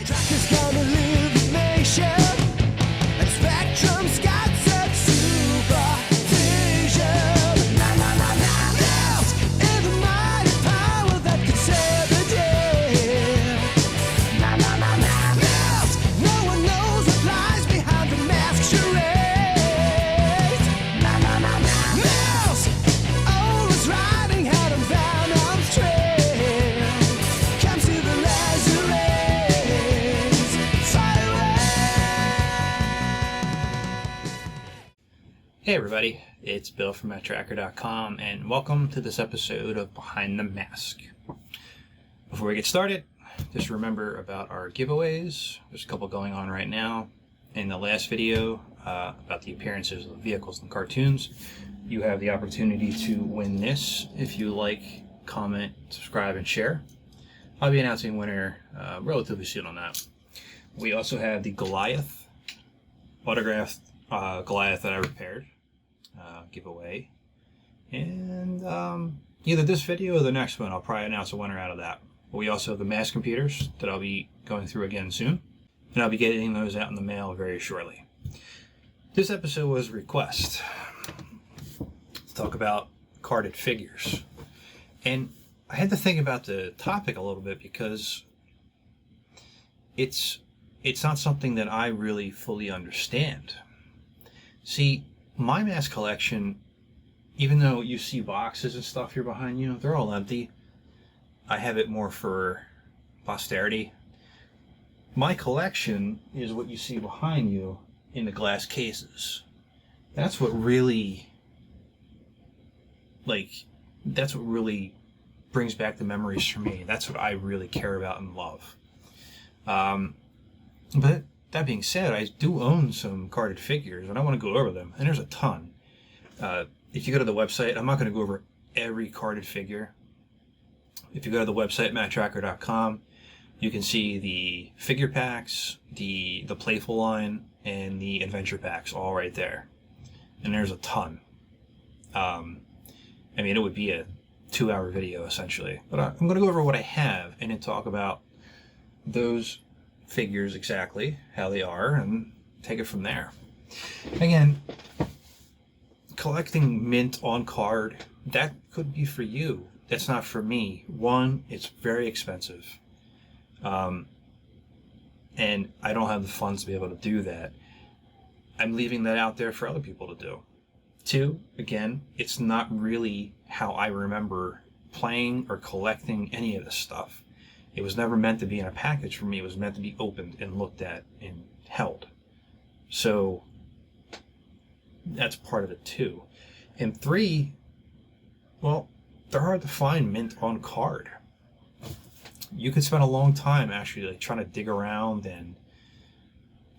Matt-Trakker's gonna leave the nation, and Spectrum's got such supervision. Mask is a mighty power that could save the day. Mask, no one knows what lies behind the mask charade. Mask, always riding out on Venom's trail. Comes to the laser rays, fire away. Hey everybody, it's Bill from Matt-Trakker.com and welcome to this episode of Behind the Mask. Before we get started, just remember about our giveaways. There's a couple going on right now. In the last video about the appearances of vehicles and cartoons, you have the opportunity to win this if you like, comment, subscribe, and share. I'll be announcing winner relatively soon on that. We also have the Goliath, autographed Goliath that I repaired giveaway. And either this video or the next one, I'll probably announce a winner out of that. But we also have the mass computers that I'll be going through again soon. And I'll be getting those out in the mail very shortly. This episode was a request to talk about carded figures. And I had to think about the topic a little bit because it's not something that I really fully understand. See, my mass collection, even though you see boxes and stuff here behind you, they're all empty. I have it more for posterity. My collection is what you see behind you in the glass cases. That's what really, brings back the memories for me. That's what I really care about and love. But that being said, I do own some carded figures, and I want to go over them. And there's a ton. If you go to the website, I'm not going to go over every carded figure. If you go to the website, Matt-Trakker.com, you can see the figure packs, the playful line, and the adventure packs all right there. And there's a ton. I mean, it would be a 2-hour video, essentially. But I'm going to go over what I have and then talk about those figures exactly, how they are, and take it from there. Again, collecting mint on card, that could be for you. That's not for me. One, it's very expensive. And I don't have the funds to be able to do that. I'm leaving that out there for other people to do. Two, again, it's not really how I remember playing or collecting any of this stuff. It was never meant to be in a package for me. It was meant to be opened and looked at and held. So that's part of it too. And three, well, they're hard to find mint on card. You could spend a long time actually trying to dig around and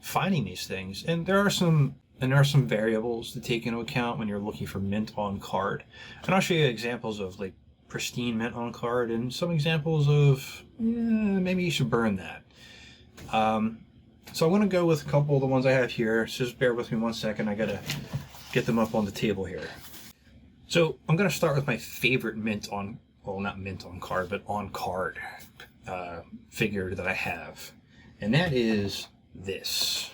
finding these things. And there are some variables to take into account when you're looking for mint on card. And I'll show you examples of pristine mint on card and some examples of maybe you should burn that. So I'm going to go with a couple of the ones I have here. So just bear with me 1 second. I got to get them up on the table here. So I'm going to start with my favorite mint on, well, not mint on card, but on card figure that I have. And that is this.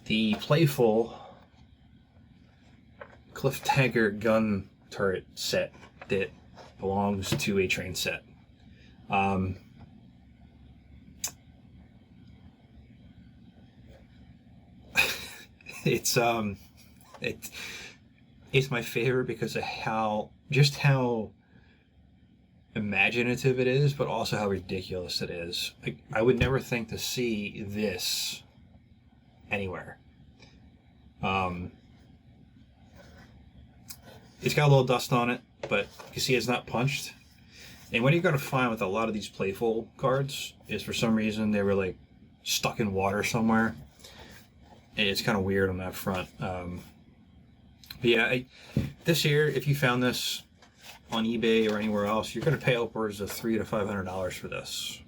The playful Cliff Taggart gun turret set that belongs to a train set. It's my favorite because of how imaginative it is, but also how ridiculous it is. I would never think to see this anywhere. It's got a little dust on it, but you can see it's not punched. And what you're going to find with a lot of these playful cards is for some reason they were stuck in water somewhere. And it's kind of weird on that front. But yeah, this year, if you found this on eBay or anywhere else, you're going to pay upwards of $300 to $500 for this.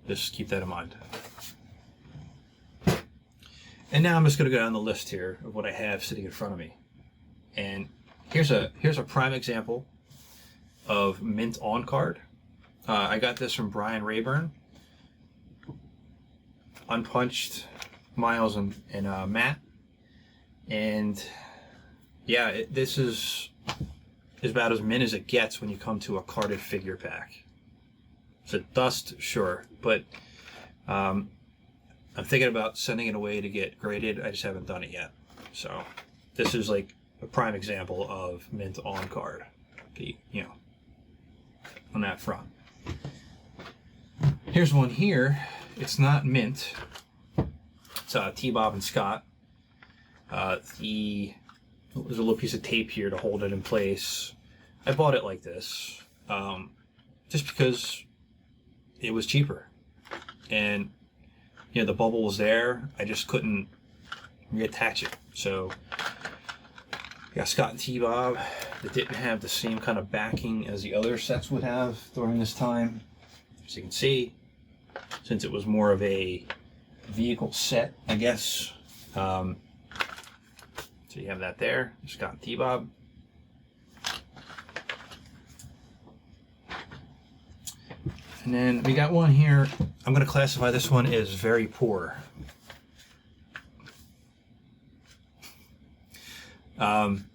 Just keep that in mind. And now I'm just going to go down the list here of what I have sitting in front of me. And here's a prime example of mint on card. I got this from Brian Rayburn. unpunched Miles and Matt, and yeah, this is about as mint as it gets when you come to a carded figure pack. Is it dust? Sure, but I'm thinking about sending it away to get graded. I just haven't done it yet. So this is like a prime example of mint on card, you know, on that front. Here's one here. It's not mint. It's T-Bob and Scott. There's a little piece of tape here to hold it in place. I bought it like this just because it was cheaper, and you know the bubble was there. I just couldn't reattach it. So I got Scott and T-Bob that didn't have the same kind of backing as the other sets would have during this time. As you can see, since it was more of a vehicle set, I guess. So you have that there, Scott and T-Bob. And then we got one here. I'm going to classify this one as very poor. I'm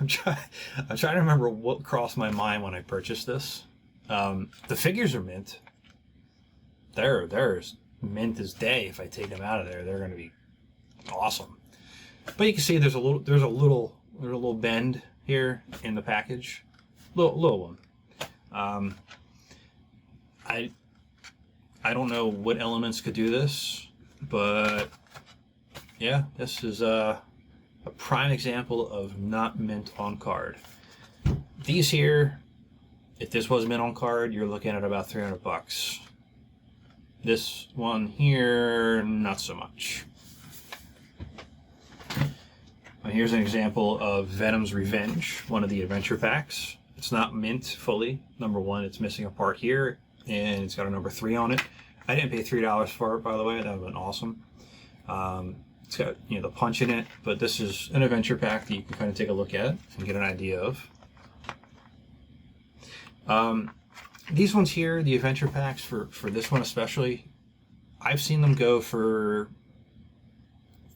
trying to remember what crossed my mind when I purchased this. The figures are mint. They're mint as day. If I take them out of there, they're going to be awesome. But you can see there's a little bend here in the package, little one. I don't know what elements could do this, but yeah, this is a prime example of not mint on card. These here, if this was mint on card, you're looking at about $300. This one here, not so much. Here's an example of Venom's Revenge, one of the adventure packs. It's not mint fully. Number one, it's missing a part here, and it's got a number 3 on it. I didn't pay $3 for it, by the way. That would have been awesome. It's got, you know, the punch in it, but this is an adventure pack that you can kind of take a look at and get an idea of. These ones here, the adventure packs for this one especially, I've seen them go for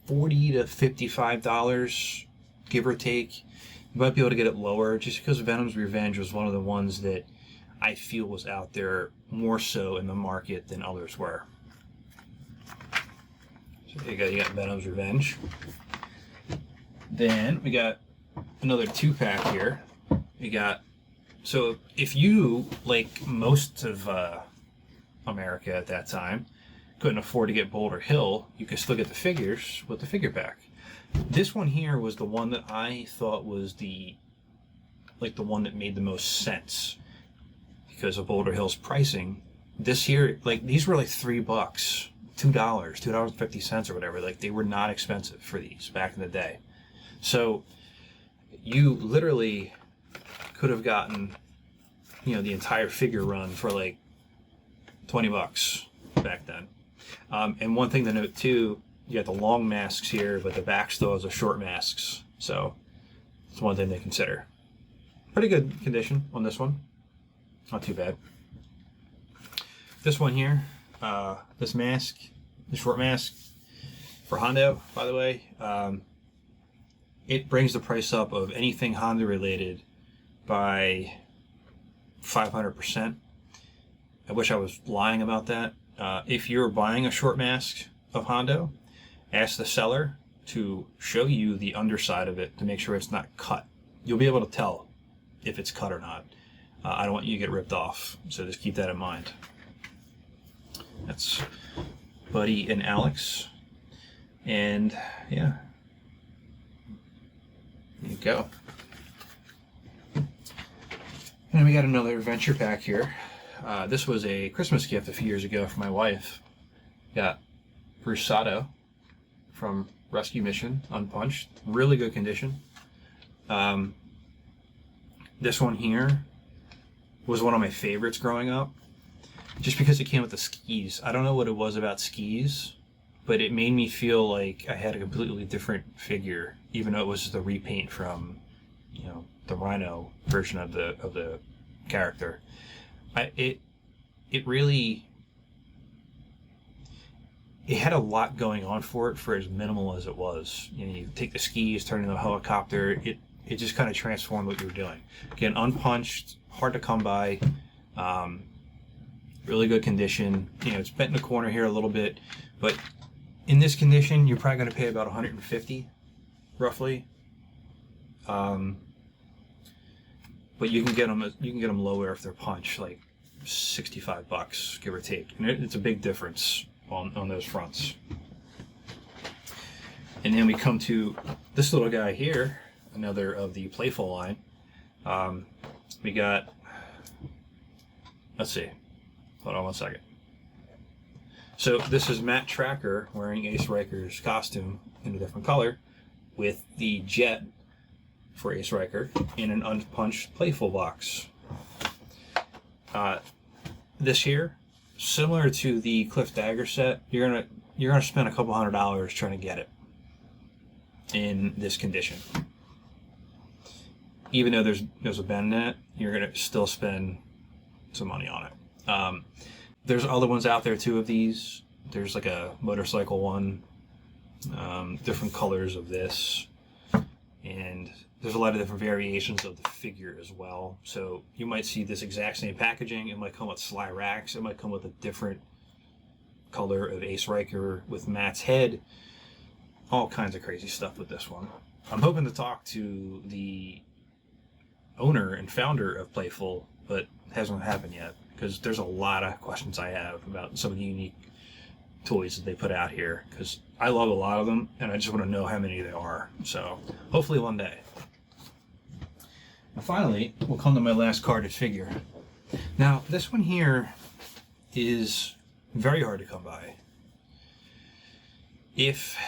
$40 to $55, give or take. You might be able to get it lower just because Venom's Revenge was one of the ones that I feel was out there more so in the market than others were. So you got Venom's Revenge. Then we got another 2-pack here. We got, so if you, like most of America at that time, couldn't afford to get Boulder Hill, you could still get the figures with the figure pack. This one here was the one that I thought was the one that made the most sense because of Boulder Hill's pricing. This here, like, these were like $3, $2.50 or whatever. Like, they were not expensive for these back in the day. So you literally could have gotten, you know, the entire figure run for like $20 back then. And one thing to note too, you got the long masks here, but the back still has the short masks. So it's one thing to consider. Pretty good condition on this one. Not too bad. This one here, this mask, the short mask for Hondo, by the way, it brings the price up of anything Honda related by 500%. I wish I was lying about that. If you're buying a short mask of Hondo, ask the seller to show you the underside of it to make sure it's not cut. You'll be able to tell if it's cut or not. I don't want you to get ripped off, so just keep that in mind. That's Buddy and Alex. And yeah, there you go. And we got another adventure pack here. This was a Christmas gift a few years ago for my wife. Got Bruce Sato from Rescue Mission, unpunched. Really good condition. This one here was one of my favorites growing up, just because it came with the skis. I don't know what it was about skis, but it made me feel like I had a completely different figure, even though it was the repaint from, you know, the Rhino version of the character. it really, it had a lot going on for it for as minimal as it was. You know, you take the skis, turn it into a helicopter. It just kind of transformed what you were doing. Again, unpunched, hard to come by, really good condition. You know, it's bent in the corner here a little bit, but in this condition, you're probably going to pay about $150, roughly. But you can get them lower if they're punched, like $65, give or take. And it's a big difference on those fronts. And then we come to this little guy here, another of the Playful line. We got, let's see, hold on one second. So this is Matt-Trakker wearing Ace Riker's costume in a different color with the jet for Ace Riker in an unpunched Playful box. This here, similar to the Cliff Dagger set, you're gonna spend a couple $100 trying to get it in this condition. Even though there's a bend in it, you're gonna still spend some money on it. There's other ones out there too of these. There's like a motorcycle one, different colors of this, and there's a lot of different variations of the figure as well. So you might see this exact same packaging. It might come with sly racks. It might come with a different color of Ace Riker with Matt's head. All kinds of crazy stuff with this one. I'm hoping to talk to the owner and founder of Playful, but it hasn't happened yet because there's a lot of questions I have about some of the unique toys that they put out here, because I love a lot of them and I just want to know how many there are. So hopefully one day. And finally, we'll come to my last carded figure. Now, this one here is very hard to come by. If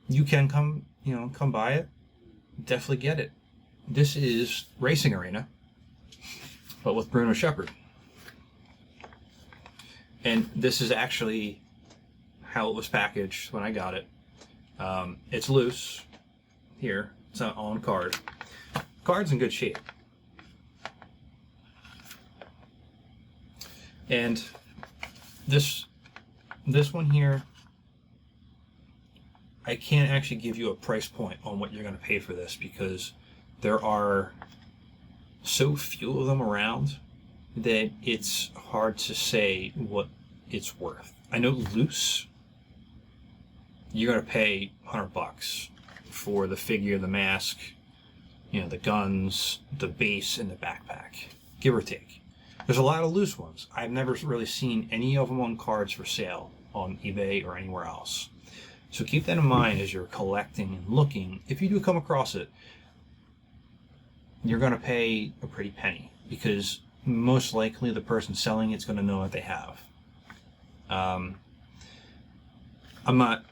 you can come by it, definitely get it. This is Racing Arena, but with Bruno Shepard. And this is actually how it was packaged when I got it. It's loose here. It's not on card. Card's in good shape. And this one here, I can't actually give you a price point on what you're going to pay for this because there are so few of them around that it's hard to say what it's worth. I know loose, you're going to pay $100 for the figure, the mask, the guns, the base, and the backpack, give or take. There's a lot of loose ones. I've never really seen any of them on cards for sale on eBay or anywhere else. So keep that in mind as you're collecting and looking. If you do come across it, you're going to pay a pretty penny because most likely the person selling it's going to know what they have. I'm not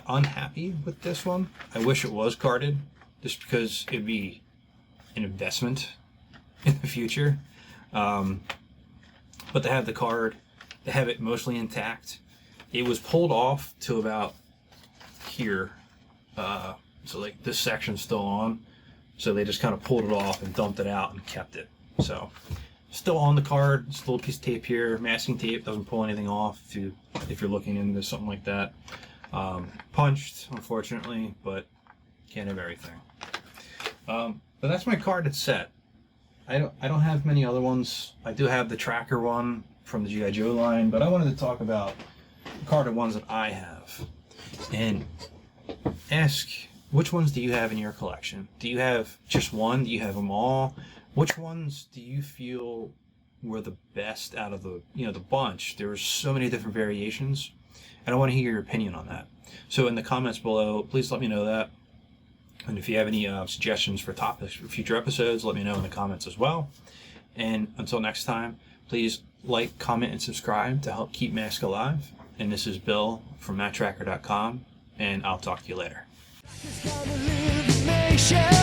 unhappy with this one. I wish it was carded just because it'd be an investment in the future. But to have the card, to have it mostly intact, it was pulled off to about here. So like this section's still on. So they just kind of pulled it off and dumped it out and kept it. So still on the card, just a little piece of tape here. Masking tape doesn't pull anything off if you're looking into something like that. Punched, unfortunately, but can't have everything. But that's my carded set. I don't have many other ones. I do have the Tracker one from the G.I. Joe line, but I wanted to talk about the carded ones that I have and ask, which ones do you have in your collection? Do you have just one? Do you have them all? Which ones do you feel were the best out of the bunch? There were so many different variations, and I want to hear your opinion on that. So in the comments below, please let me know that. And if you have any suggestions for topics for future episodes, let me know in the comments as well. And until next time, please like, comment, and subscribe to help keep Mask alive. And this is Bill from Matt-Trakker.com, and I'll talk to you later. It's gonna leave the nation.